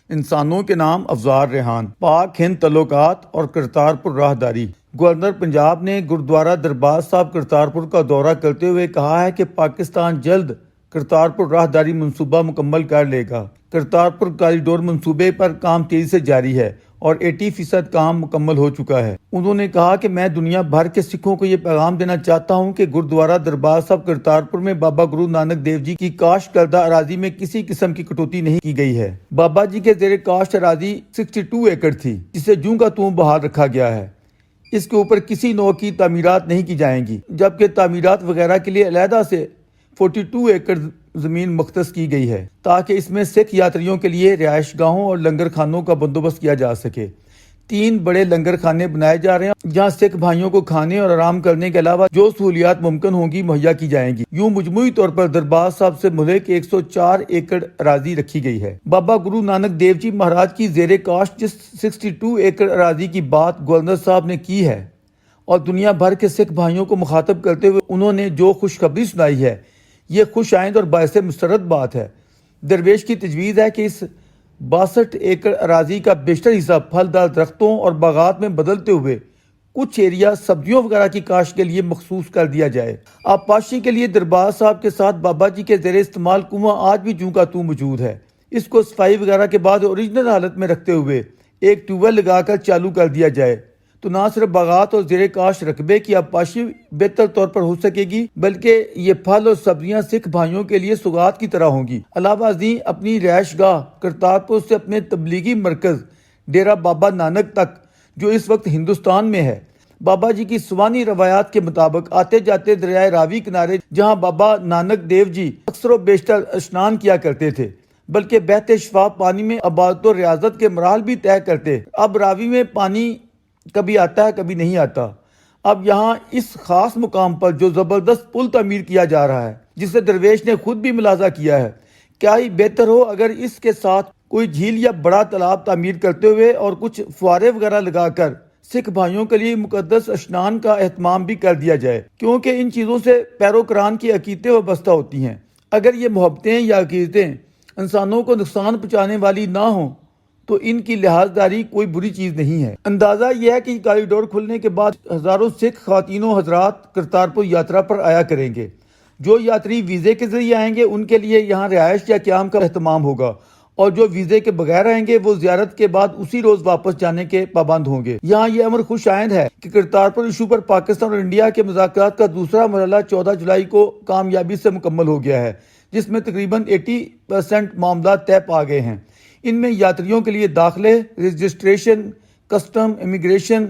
انسانوں کے نام افزار ریحان، پاک ہند تعلقات اور کرتارپور راہداری۔ گورنر پنجاب نے گرودوارہ دربار صاحب کرتارپور کا دورہ کرتے ہوئے کہا ہے کہ پاکستان جلد کرتارپور راہداری منصوبہ مکمل کر لے گا۔ کرتارپور کاریڈور منصوبے پر کام تیزی سے جاری ہے اور 80% کام مکمل ہو چکا ہے۔ انہوں نے کہا کہ میں دنیا بھر کے سکھوں کو یہ پیغام دینا چاہتا ہوں کہ گرودوارہ دربار صاحب کرتارپور میں بابا گرو نانک دیو جی کی کاشت کردہ اراضی میں کسی قسم کی کٹوتی نہیں کی گئی ہے۔ بابا جی کے زیر کاشت اراضی 62 ایکڑ تھی، جسے جوں کا توں بحال رکھا گیا ہے۔ اس کے اوپر کسی نوع کی تعمیرات نہیں کی جائیں گی، جبکہ تعمیرات وغیرہ کے لیے علیحدہ سے 42 ایکڑ زمین مختص کی گئی ہے تاکہ اس میں سکھ یاتریوں کے لیے رہائش گاہوں اور لنگر خانوں کا بندوبست کیا جا سکے۔ 3 بڑے لنگر خانے بنائے جا رہے ہیں جہاں سکھ بھائیوں کو کھانے اور آرام کرنے کے علاوہ جو سہولیات ممکن ہوں گی مہیا کی جائیں گی۔ یوں مجموعی طور پر دربار صاحب سے ملک 104 ایکڑ اراضی رکھی گئی ہے۔ بابا گرو نانک دیو جی مہاراج کی زیر کاشت جس 62 ایکڑ اراضی کی بات گورنر صاحب نے کی ہے اور دنیا بھر کے سکھ بھائیوں کو مخاطب کرتے ہوئے انہوں نے جو خوشخبری سنائی ہے، یہ خوش آئند اور باعث مسرت بات ہے۔ درویش کی تجویز ہے کہ اس 62 ایکڑ اراضی کا بیشتر حصہ پھلدار درختوں اور باغات میں بدلتے ہوئے کچھ ایریا سبزیوں وغیرہ کی کاشت کے لیے مخصوص کر دیا جائے۔ آبپاشی کے لیے دربار صاحب کے ساتھ بابا جی کے زیر استعمال کنواں آج بھی جوں کا توں موجود ہے۔ اس کو صفائی وغیرہ کے بعد اوریجنل حالت میں رکھتے ہوئے ایک ٹیوب ویل لگا کر چالو کر دیا جائے تو نہ صرف باغات اور زیر کاشت رقبے کی آبپاشی بہتر طور پر ہو سکے گی، بلکہ یہ پھل اور سبزیاں سکھ بھائیوں کے لیے سوغات کی طرح ہوں گی۔ علاوہ ازیں اپنی رہائش گاہ کرتارپور سے اپنے تبلیغی مرکز ڈیرہ بابا نانک تک، جو اس وقت ہندوستان میں ہے، بابا جی کی سوانی روایات کے مطابق آتے جاتے دریائے راوی کنارے، جہاں بابا نانک دیو جی اکثر و بیشتر اشنان کیا کرتے تھے، بلکہ بہتے شفاف پانی میں عبادت و ریاضت کے مراحل بھی طے کرتے۔ اب راوی میں پانی کبھی آتا ہے کبھی نہیں آتا۔ اب یہاں اس خاص مقام پر جو زبردست پل تعمیر کیا جا رہا ہے، جسے درویش نے خود بھی ملاحظہ کیا ہے، کیا ہی بہتر ہو اگر اس کے ساتھ کوئی جھیل یا بڑا تالاب تعمیر کرتے ہوئے اور کچھ فوارے وغیرہ لگا کر سکھ بھائیوں کے لیے مقدس اشنان کا اہتمام بھی کر دیا جائے، کیونکہ ان چیزوں سے پیروکاران کی عقیدتیں وابستہ ہوتی ہیں۔ اگر یہ محبتیں یا عقیدتیں انسانوں کو نقصان پہنچانے والی نہ ہوں تو ان کی لحاظداری کوئی بری چیز نہیں ہے۔ اندازہ یہ ہے کہ کاریڈور کھلنے کے بعد ہزاروں سکھ خواتین و حضرات کرتارپور یاترا پر آیا کریں گے۔ جو یاتری ویزے کے ذریعے آئیں گے ان کے لیے یہاں رہائش یا قیام کا اہتمام ہوگا، اور جو ویزے کے بغیر آئیں گے وہ زیارت کے بعد اسی روز واپس جانے کے پابند ہوں گے۔ یہاں یہ امر خوش آئند ہے کہ کرتارپور ایشو پر پاکستان اور انڈیا کے مذاکرات کا دوسرا مرحلہ 14 جولائی کو کامیابی سے مکمل ہو گیا ہے، جس میں تقریباً 80% معاملات طے پا گئے ہیں۔ ان میں یاتریوں کے لیے داخلے، رجسٹریشن، کسٹم، امیگریشن،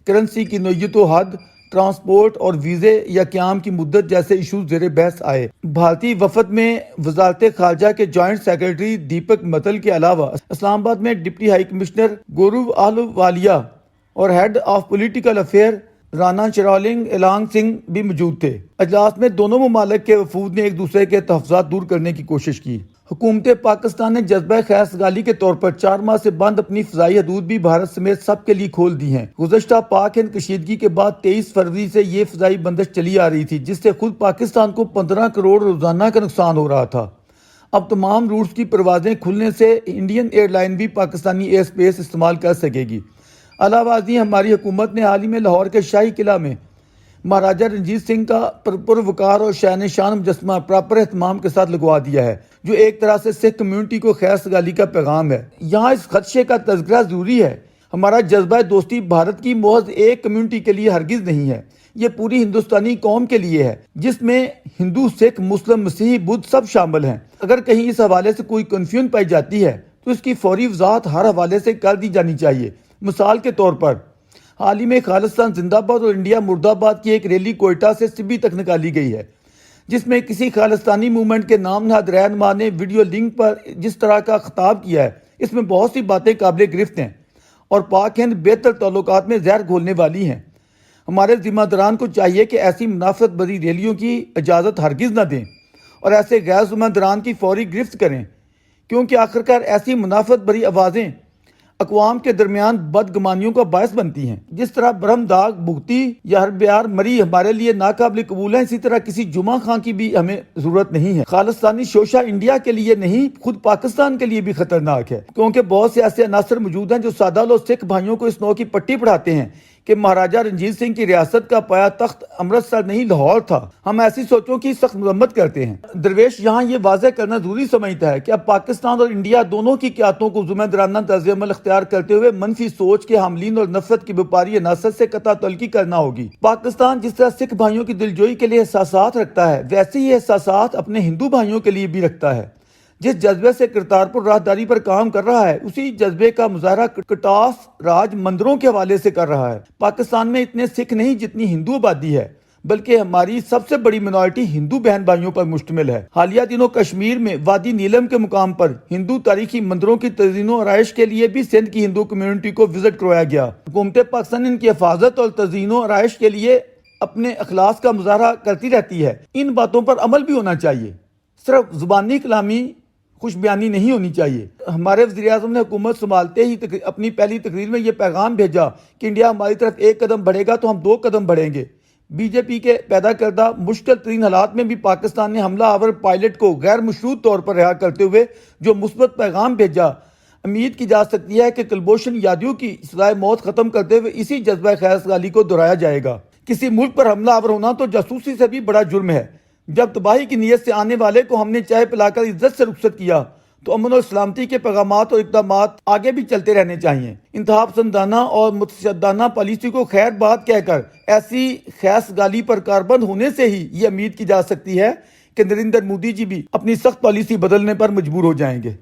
کرنسی کی نوعیت و حد، ٹرانسپورٹ اور ویزے یا قیام کی مدت جیسے ایشوز زیر بحث آئے۔ بھارتی وفد میں وزارت خارجہ کے جوائنٹ سیکرٹری دیپک متل کے علاوہ اسلام آباد میں deputy high commissioner Gaurav Ahluwalia اور head of political affair Rana چرالنگ الانگ سنگھ بھی موجود تھے۔ اجلاس میں دونوں ممالک کے وفود نے ایک دوسرے کے تحفظات دور کرنے کی کوشش کی۔ حکومت پاکستان نے جذبہ خیر سگالی کے طور پر 4 ماہ سے بند اپنی فضائی حدود بھی بھارت سمیت سب کے لیے کھول دی ہیں۔ گزشتہ پاک ہند کشیدگی کے بعد 23 فروری سے یہ فضائی بندش چلی آ رہی تھی، جس سے خود پاکستان کو 15 کروڑ روزانہ کا نقصان ہو رہا تھا۔ اب تمام روٹس کی پروازیں کھلنے سے انڈین ایئر لائن بھی پاکستانی ایئر اسپیس استعمال کر سکے گی۔ علاوہ ازیں ہماری حکومت نے حال ہی میں لاہور کے شاہی قلعہ میں مہاراجہ رنجیت سنگھ کا پروقار اور شان شان مجسمہ پراپر اہتمام کے ساتھ لگوا دیا ہے، جو ایک طرح سے سکھ کمیونٹی کو خیر سگالی کا پیغام ہے۔ یہاں اس خدشے کا تذکرہ ضروری ہے، ہمارا جذبہ دوستی بھارت کی محض ایک کمیونٹی کے لیے ہرگز نہیں ہے، یہ پوری ہندوستانی قوم کے لیے ہے، جس میں ہندو، سکھ، مسلم، مسیحی، بدھ سب شامل ہیں۔ اگر کہیں اس حوالے سے کوئی کنفیوژن پائی جاتی ہے تو اس کی فوری وضاحت ہر حوالے سے کر دی جانی چاہیے۔ مثال کے طور پر حال ہی میں خالصتاً زندہ باد اور انڈیا مرد آباد کی ایک ریلی کوئٹہ سے سبی تک نکالی گئی ہے، جس میں کسی خالستانی موومنٹ کے نام نہاد رہنما نے ویڈیو لنک پر جس طرح کا خطاب کیا ہے، اس میں بہت سی باتیں قابل گرفت ہیں اور پاک ہند بہتر تعلقات میں زہر گھولنے والی ہیں۔ ہمارے ذمہ داران کو چاہیے کہ ایسی منافرت بھری ریلیوں کی اجازت ہرگز نہ دیں اور ایسے غیر ذمہ داران کی فوری گرفت کریں، کیونکہ آخرکار ایسی منافرت بھری آوازیں اقوام کے درمیان بدگمانیوں کا باعث بنتی ہیں۔ جس طرح برہم داغ بھگتی یا ہر بیار مری ہمارے لیے ناقابل قبول ہے، اسی طرح کسی جمعہ خان کی بھی ہمیں ضرورت نہیں ہے۔ خالصتانی شوشہ انڈیا کے لیے نہیں، خود پاکستان کے لیے بھی خطرناک ہے، کیونکہ بہت سے ایسے عناصر موجود ہیں جو سادہ لو سکھ بھائیوں کو اس نوع کی پٹی پڑھاتے ہیں کہ مہاراجہ رنجیت سنگھ کی ریاست کا پایا تخت امرتسر نہیں لاہور تھا۔ ہم ایسی سوچوں کی سخت مذمت کرتے ہیں۔ درویش یہاں یہ واضح کرنا ضروری سمجھتا ہے کہ اب پاکستان اور انڈیا دونوں کی قیادتوں کو ذمہ دارانہ طرز عمل اختیار کرتے ہوئے منفی سوچ کے حاملین اور نفرت کی بیپاری عناصر سے قطع تعلقی کرنا ہوگی۔ پاکستان جس طرح سکھ بھائیوں کی دلجوئی کے لیے احساسات رکھتا ہے، ویسے ہی احساسات اپنے ہندو بھائیوں کے لیے بھی رکھتا ہے۔ جس جذبے سے کرتارپور راہداری پر کام کر رہا ہے، اسی جذبے کا مظاہرہ کٹاس راج مندروں کے حوالے سے کر رہا ہے۔ پاکستان میں اتنے سکھ نہیں جتنی ہندو آبادی ہے، بلکہ ہماری سب سے بڑی منارٹی ہندو بہن بھائیوں پر مشتمل ہے۔ حالیہ دنوں کشمیر میں وادی نیلم کے مقام پر ہندو تاریخی مندروں کی تزئین و آرائش کے لیے بھی سندھ کی ہندو کمیونٹی کو وزٹ کروایا گیا۔ حکومت پاکستان ان کی حفاظت اور تزئین و آرائش کے لیے اپنے اخلاص کا مظاہرہ کرتی رہتی ہے۔ ان باتوں پر عمل بھی ہونا چاہیے، صرف زبانی کلامی خوش بیانی نہیں ہونی چاہیے۔ ہمارے وزیر اعظم نے حکومت سنبھالتے ہی اپنی پہلی تقریر میں یہ پیغام بھیجا کہ انڈیا ہماری طرف ایک قدم بڑھے گا تو ہم 2 قدم بڑھیں گے۔ بی جے پی کے پیدا کردہ مشکل ترین حالات میں بھی پاکستان نے حملہ آور پائلٹ کو غیر مشروط طور پر رہا کرتے ہوئے جو مثبت پیغام بھیجا، امید کی جا سکتی ہے کہ کلبھوشن یادیو کی سزائے موت ختم کرتے ہوئے اسی جذبہ خیرسگالی کو دہرایا جائے گا۔ کسی ملک پر حملہ آور ہونا تو جاسوسی سے بھی بڑا جرم ہے۔ جب تباہی کی نیت سے آنے والے کو ہم نے چائے پلا کر عزت سے رخصت کیا تو امن اور سلامتی کے پیغامات اور اقدامات آگے بھی چلتے رہنے چاہیے۔ انتہا پسندانہ اور متشددانہ پالیسی کو خیر بات کہہ کر ایسی خیس گالی پر کاربند ہونے سے ہی یہ امید کی جا سکتی ہے کہ نریندر مودی جی بھی اپنی سخت پالیسی بدلنے پر مجبور ہو جائیں گے۔